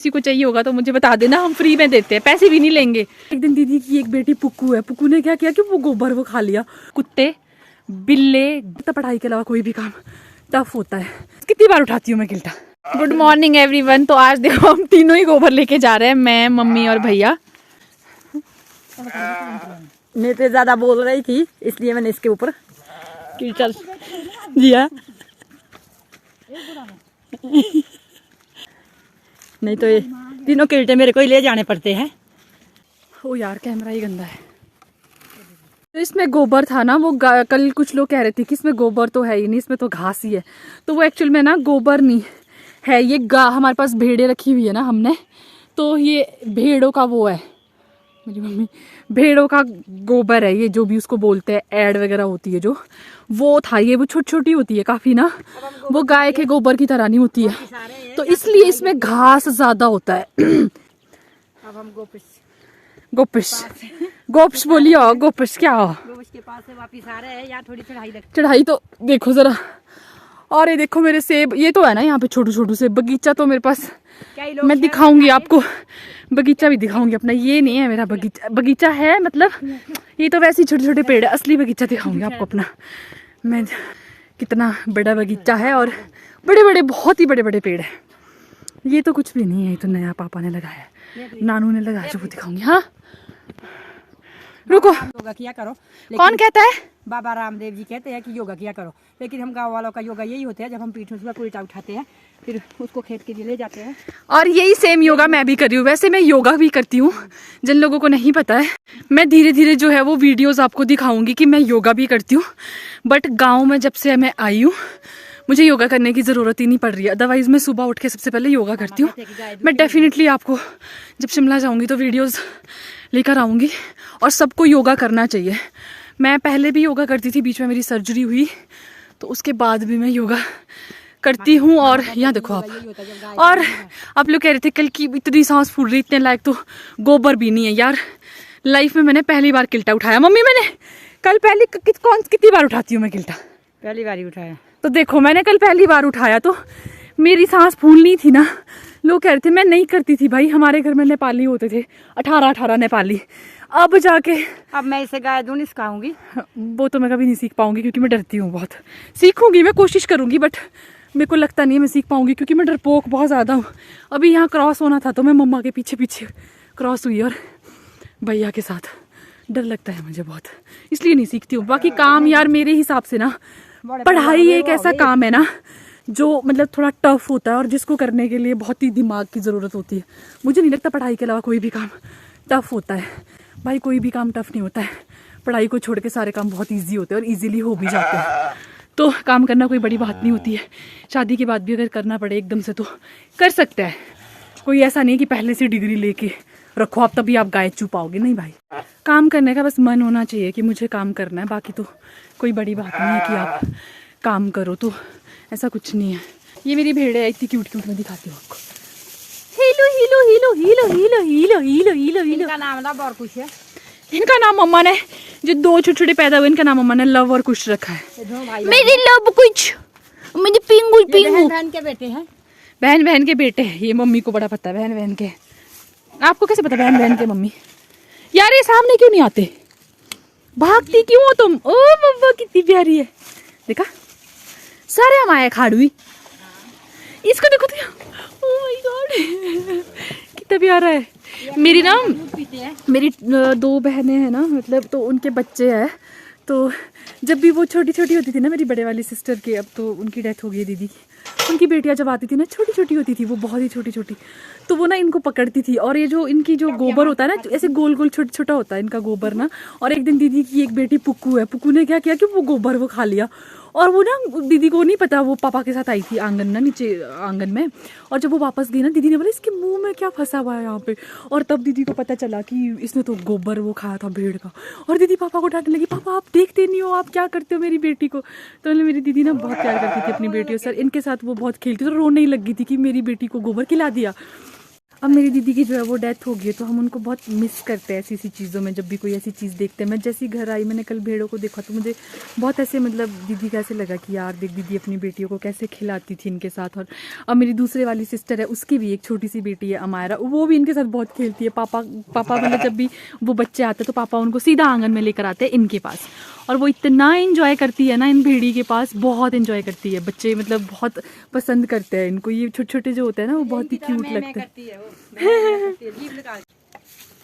किसी को चाहिए होगा तो मुझे बता देना, हम फ्री में देते हैं, पैसे भी नहीं लेंगे। एक दिन दीदी की एक बेटी पुक्कू है, पुक्कू ने क्या किया कि वो गोबर वो खा लिया। कुत्ते बिल्ले, तो पढ़ाई के अलावा कोई भी काम टफ होता है। कितनी बार उठाती हूँ मैं गिल्टा। Good morning everyone. तो आज देखो हम तीनों ही गोबर लेके जा रहे हैं, मैं, मम्मी और भैया। मैं तो ज्यादा बोल रही थी इसलिए मैंने इसके ऊपर कीचड़ दिया। नहीं तो ये तीनों किल्टे मेरे को ही ले जाने पड़ते हैं। ओ यार कैमरा ही गंदा है। तो इसमें गोबर था ना, वो कल कुछ लोग कह रहे थे कि इसमें गोबर तो है ही नहीं, इसमें तो घास ही है। तो वो एक्चुअल में ना गोबर नहीं है, ये हमारे पास भेड़ें रखी हुई है ना हमने, तो ये भेड़ों का वो है, मेरी मम्मी, भेड़ों का गोबर है ये, जो भी उसको बोलते हैं, ऐड वगैरह होती है जो, वो था ये। वो छोटी छोटी होती है काफी ना, वो गाय के गोबर की तरह नहीं होती है, तो इसलिए इसमें घास ज्यादा होता है। अब हम गोपिश गोप्स बोलिए, गोपिश क्या हो? के पास से वापिस आ रहे हैं। यहाँ थोड़ी चढ़ाई तो देखो जरा। और ये देखो मेरे सेब, ये तो है ना यहाँ पे छोटू छोटू से। बगीचा तो मेरे पास, मैं दिखाऊंगी आपको, बगीचा भी दिखाऊंगी अपना। ये नहीं है मेरा बगीचा, बगीचा है मतलब, ये तो वैसे ही छोटे छोटे पेड़ है। असली बगीचा दिखाऊंगी आपको अपना मैं, कितना बड़ा बगीचा है और बड़े बड़े, बहुत ही बड़े बड़े पेड़ है। ये तो कुछ भी नहीं है, ये तो नया पापा ने लगाया है, नानू ने लगाया, जो वो दिखाऊंगी। हाँ रुको, योगा किया करो। कौन कहता है? बाबा रामदेव जी कहते हैं कि योगा किया करो, लेकिन हम गांव वालों का योगा यही होता है, जब हम पीठ में सुबह उल्टा उठाते हैं फिर उसको खेत के लिए ले जाते हैं। और यही सेम योगा मैं भी कर रही हूँ। वैसे मैं योगा भी करती हूँ, जिन लोगों को नहीं पता है, मैं धीरे धीरे जो है वो वीडियोस आपको दिखाऊंगी कि मैं योगा भी करती हूँ। बट गाँव में जब से मैं आई हूँ मुझे योगा करने की ज़रूरत ही नहीं पड़ रही है। अदरवाइज मैं सुबह उठ के सबसे पहले योगा करती हूँ। मैं डेफिनेटली आपको जब शिमला जाऊँगी तो वीडियोज़ लेकर आऊँगी, और सबको योगा करना चाहिए। मैं पहले भी योगा करती थी, बीच में मेरी सर्जरी हुई तो उसके बाद भी मैं योगा करती हूँ। और यहाँ देखो आप, और आप लोग कह रहे थे कल की इतनी सांस फूल रही, इतने लायक तो गोबर भी नहीं है यार। लाइफ में मैंने पहली बार किल्टा उठाया। मम्मी मैंने कल पहली कितनी बार उठाती हूँ मैं किल्टा? पहली बार ही उठाया। तो देखो मैंने कल पहली बार उठाया तो मेरी सांस फूलनी थी ना। लोग कह रहे थे, मैं नहीं करती थी भाई, हमारे घर में नेपाली होते थे 18 नेपाली। अब जाके अब मैं इसे गाय दूध सिखाऊंगी। वो तो मैं कभी नहीं सीख पाऊंगी क्योंकि मैं डरती हूँ बहुत। सीखूंगी, मैं कोशिश करूंगी, बट मेरे को लगता नहीं है मैं सीख पाऊंगी क्योंकि मैं डरपोक बहुत ज़्यादा हूँ। अभी यहाँ क्रॉस होना था तो मैं मम्मा के पीछे पीछे क्रॉस हुई और भैया के साथ। डर लगता है मुझे बहुत, इसलिए नहीं सीखती हूँ। बाकी काम यार मेरे हिसाब से ना, पढ़ाई एक ऐसा काम है ना जो मतलब थोड़ा टफ होता है और जिसको करने के लिए बहुत ही दिमाग की ज़रूरत होती है। मुझे नहीं लगता पढ़ाई के अलावा कोई भी काम टफ होता है भाई, कोई भी काम टफ नहीं होता है। पढ़ाई को छोड़ के सारे काम बहुत इजी होते हैं और इजीली हो भी जाते हैं। तो काम करना कोई बड़ी बात नहीं होती है। शादी के बाद भी अगर करना पड़े एकदम से तो कर सकता है। कोई ऐसा नहीं कि पहले से डिग्री लेके रखो आप तभी आप गाय चू पाओगे, नहीं भाई। काम करने का बस मन होना चाहिए कि मुझे काम करना है, बाकी तो कोई बड़ी बात नहीं है कि आप काम करो, तो ऐसा कुछ नहीं है। ये मेरी भेड़ है, इतनी क्यूट क्यूट, मैं दिखाती हूँ आपको। Helo Helo Helo Helo Helo Helo Helo Helo Helo. इनका नाम ना और कुछ है। इनका नाम मम्मा ने, जो दो छोटे छोटे पैदा हुए, इनका नाम मम्मा ने लव और कुछ रखा है। मेरी लव कुछ, मेरी पिंगू पिंगू। बहन के बेटे हैं। बहन बहन के बेटे हैं। ये मम्मी को बड़ा पता है बहन बहन के। आपको कैसे पता बहन बहन के? मम्मी यार ये सामने क्यों नहीं आते, भागती क्यों हो तुम? ओ मम्मा कितनी प्यारी है, देखा सारे हम आए खाड़ुई। इसको देखो तो, ओह माय गॉड कितना प्यारा है। मेरी ना, मेरी दो बहनें हैं ना, मतलब तो उनके बच्चे हैं। तो जब भी वो छोटी छोटी होती थी ना, मेरी बड़े वाली सिस्टर की, अब तो उनकी डेथ हो गई दीदी की, उनकी बेटियां जब आती थी ना, छोटी छोटी होती थी वो, बहुत ही छोटी छोटी, तो वो ना इनको पकड़ती थी। और ये जो इनकी जो गोबर होता है ना, ऐसे गोल गोल छोटा छोटा होता है इनका गोबर ना। और एक दिन दीदी की एक बेटी पुक्कू है, पुक्कू ने क्या किया कि वो गोबर वो खा लिया। और वो ना दीदी को नहीं पता, वो पापा के साथ आई थी आंगन ना, नीचे आंगन में। और जब वो वापस गई ना, दीदी ने बोला इसके मुंह में क्या फंसा हुआ है यहाँ पे। और तब दीदी को पता चला कि इसने तो गोबर वो खाया था भेड़ का। और दीदी पापा को डांटने लगी, पापा आप देखते नहीं हो, आप क्या करते हो मेरी बेटी को। तो मेरी दीदी ना बहुत प्यार करती थी अपनी बेटी, और सर इनके साथ वो बहुत खेलती, तो रोने ही लग गई थी कि मेरी बेटी को गोबर खिला दिया। अब मेरी दीदी की जो है वो डेथ हो गई है, तो हम उनको बहुत मिस करते हैं ऐसी ऐसी चीज़ों में। जब भी कोई ऐसी चीज़ देखते हैं, मैं जैसी घर आई, मैंने कल भेड़ों को देखा तो मुझे बहुत ऐसे मतलब दीदी का ऐसे लगा कि यार देख दीदी अपनी बेटियों को कैसे खिलाती थी इनके साथ। और अब मेरी दूसरे वाली सिस्टर है, उसकी भी एक छोटी सी बेटी है अमायरा, वो भी इनके साथ बहुत खेलती है। पापा मतलब जब भी वो बच्चे आते हैं तो पापा उनको सीधा आंगन में लेकर आते हैं इनके पास, और वो इतना एंजॉय करती है ना इन भेड़ी के पास, बहुत एंजॉय करती है। बच्चे मतलब बहुत पसंद करते हैं इनको, ये छोटे छोटे जो होते हैं ना वो बहुत ही क्यूट लगते हैं।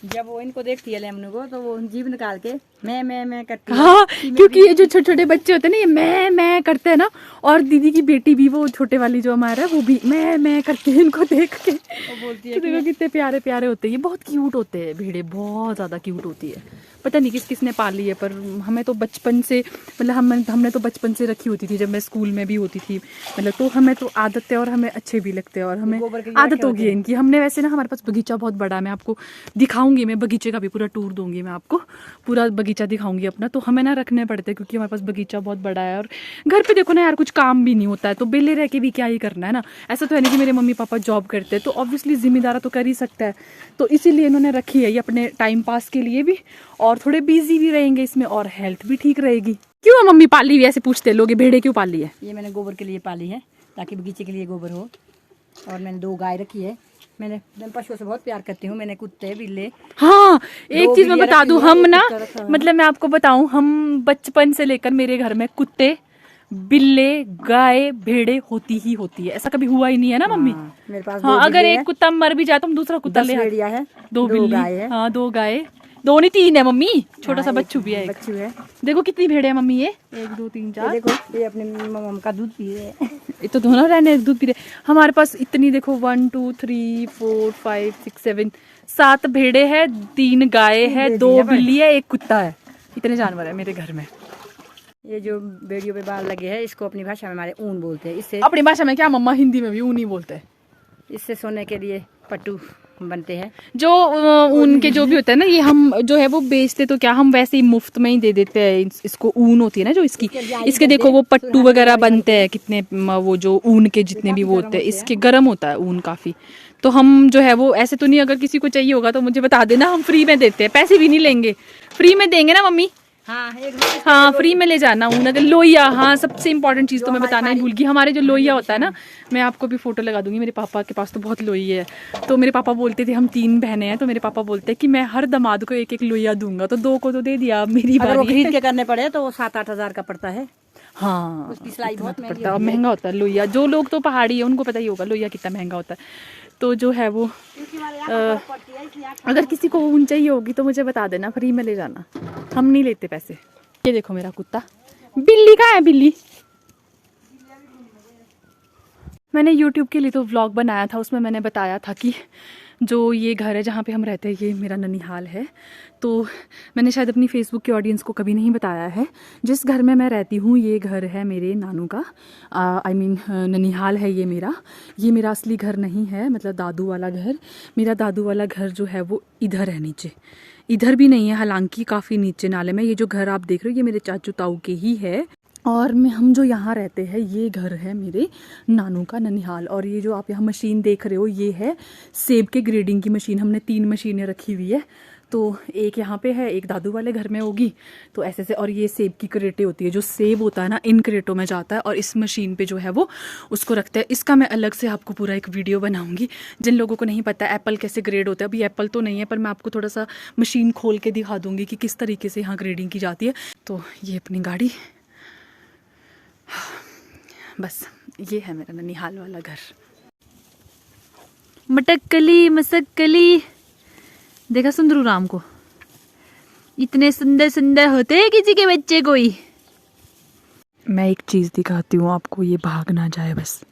जब वो इनको देखती है लेमनू को तो वो जीभ निकाल के मैं करती है। हाँ, क्योंकि ये जो छोटे छोटे बच्चे होते हैं ना, ये मैं करते हैं ना, और दीदी की बेटी भी, वो छोटे वाली जो हमारा है, वो भी मैं करती है इनको देख के। वो बोलती है तो देखो कितने प्यारे प्यारे होते हैं ये, बहुत क्यूट होते हैं भेड़े, बहुत ज़्यादा क्यूट होती है। पता नहीं किसने पाली है, पर हमें तो बचपन से मतलब हमने तो बचपन से रखी होती थी, जब मैं स्कूल में भी होती थी मतलब, तो हमें तो आदत है और हमें अच्छे भी लगते हैं और हमें आदत होगी है इनकी। हमने वैसे ना, हमारे पास बगीचा बहुत बड़ा है, मैं आपको दिखाऊंगी, मैं बगीचे का भी पूरा टूर दूंगी, मैं आपको पूरा बगीचा दिखाऊंगी अपना। तो हमें ना रखने पड़ते हैं क्योंकि हमारे पास बगीचा बहुत बड़ा है, और घर पे देखो ना यार कुछ काम भी नहीं होता है, तो बेले रह के भी क्या ही करना है ना। ऐसा तो है नहीं कि मेरे मम्मी पापा जॉब करते हैं, तो ऑब्वियसली जिम्मेदारा तो कर ही सकता है, तो इसीलिए इन्होंने रखी है ये अपने टाइम पास के लिए भी, और थोड़े बिजी भी रहेंगे इसमें और हेल्थ भी ठीक रहेगी। क्यों मम्मी पाली हुई, ऐसे पूछते लोग, भेड़े क्यों पाली है? ये मैंने गोबर के लिए पाली है, ताकि बगीचे के लिए गोबर हो। और मैंने 2 गाय रखी है। मैं पशुओं से बहुत प्यार करती हूँ। मैंने कुत्ते बिल्ले। हाँ, एक चीज मैं बता दूं, हम ना मतलब मैं आपको बताऊं, हम बचपन से लेकर मेरे घर में कुत्ते बिल्ले गाय भेड़े होती ही होती है, ऐसा कभी हुआ ही नहीं है ना मम्मी? मेरे पास हाँ, अगर एक कुत्ता मर भी जाए तो हम दूसरा कुत्ता ले आते हैं। 2 गाय है। हाँ 2 गाय, 2 नहीं 3 है मम्मी, छोटा सा बच्चू भी है, बच्चू है। देखो कितनी भेड़े है मम्मी, ये 1 2 3 4, देखो ये अपने मम्मा का दूध पी रहे हैं। ये तो दोनों रहने दूध पी रहे। हमारे पास इतनी देखो 1 2 3 4 5 6 7 7 भेड़े है, 3 गाय है, 2 बिल्ली है, 1 कुत्ता है, इतने जानवर है मेरे घर में। ये जो बेड़ियों पे बाल लगे हैं, इसको अपनी भाषा में हमारे ऊन बोलते हैं। इससे अपनी भाषा में क्या मम्मा, हिंदी में भी ऊन ही बोलते हैं। इससे सोने के लिए पट्टू बनते हैं। जो ऊन के जो भी होता है ना, ये हम जो है वो बेचते तो क्या, हम वैसे ही मुफ्त में ही दे देते हैं इसको। ऊन होती है ना जो इसके देखो वो पट्टू वगैरह बनते हैं कितने, वो जो ऊन के जितने भी वो होते हैं, इसके गर्म होता है ऊन काफी। तो हम जो है वो ऐसे तो नहीं, अगर किसी को चाहिए होगा तो मुझे बता देना, हम फ्री में देते हैं, पैसे भी नहीं लेंगे, फ्री में देंगे ना मम्मी? हाँ फ्री में ले जाना ऊन। अगर लोहिया, हाँ सबसे इम्पोर्टेंट चीज़ तो मैं बताना ही भूल गई, हमारे जो लोहिया होता है ना, मैं आपको भी फोटो लगा दूंगी, मेरे पापा के पास तो बहुत लोही है। तो मेरे पापा बोलते थे, हम 3 बहनें हैं, तो मेरे पापा बोलते हैं कि मैं हर दामाद को 1 1 लोहिया दूंगा, तो 2 को तो दे दिया, अब मेरी बारी। अगर खरीद के करने पड़े तो 7-8 हज़ार का पड़ता है। हाँ उसकी सिलाई बहुत पड़ता है, महंगा होता है लोहिया। जो लोग तो पहाड़ी है उनको पता ही होगा लोहिया कितना महंगा होता है। तो जो है वो अगर किसी को ऊन चाहिए होगी तो मुझे बता देना, फ्री में ले जाना, हम नहीं लेते पैसे। ये देखो मेरा कुत्ता, बिल्ली कहाँ है बिल्ली? मैंने YouTube के लिए तो व्लॉग बनाया था, उसमें मैंने बताया था कि जो ये घर है जहाँ पे हम रहते हैं, ये मेरा ननिहाल है। तो मैंने शायद अपनी फेसबुक की ऑडियंस को कभी नहीं बताया है, जिस घर में मैं रहती हूँ ये घर है मेरे नानू का, आई मीन ननिहाल है ये मेरा असली घर नहीं है, मतलब दादू वाला घर। मेरा दादू वाला घर जो है वो इधर है नीचे, इधर भी नहीं है, हालांकि काफ़ी नीचे नाले में। ये जो घर आप देख रहे हो ये मेरे चाचू ताऊ के ही है, और हम जो यहाँ रहते हैं ये घर है मेरे नानू का ननिहाल। और ये जो आप यहाँ मशीन देख रहे हो ये है सेब के ग्रेडिंग की मशीन, हमने 3 मशीनें रखी हुई है, तो एक यहाँ पे है, एक दादू वाले घर में होगी, तो ऐसे से। और ये सेब की क्रेटें होती है, जो सेब होता है ना इन क्रेटों में जाता है, और इस मशीन पे जो है वो उसको रखते हैं। इसका मैं अलग से आपको पूरा एक वीडियो बनाऊंगी। जिन लोगों को नहीं पता एप्पल कैसे ग्रेड होता है, अभी एप्पल तो नहीं है, पर मैं आपको थोड़ा सा मशीन खोल के दिखा दूंगी कि किस तरीके से यहाँ ग्रेडिंग की जाती है। तो ये अपनी गाड़ी, बस ये है मेरा ननिहाल वाला घर। मटक्कली मसक्कली, देखा सुंदरू राम को, इतने सुंदर सुंदर होते हैं किसी के बच्चे कोई। मैं एक चीज दिखाती हूँ आपको, ये भाग ना जाए बस।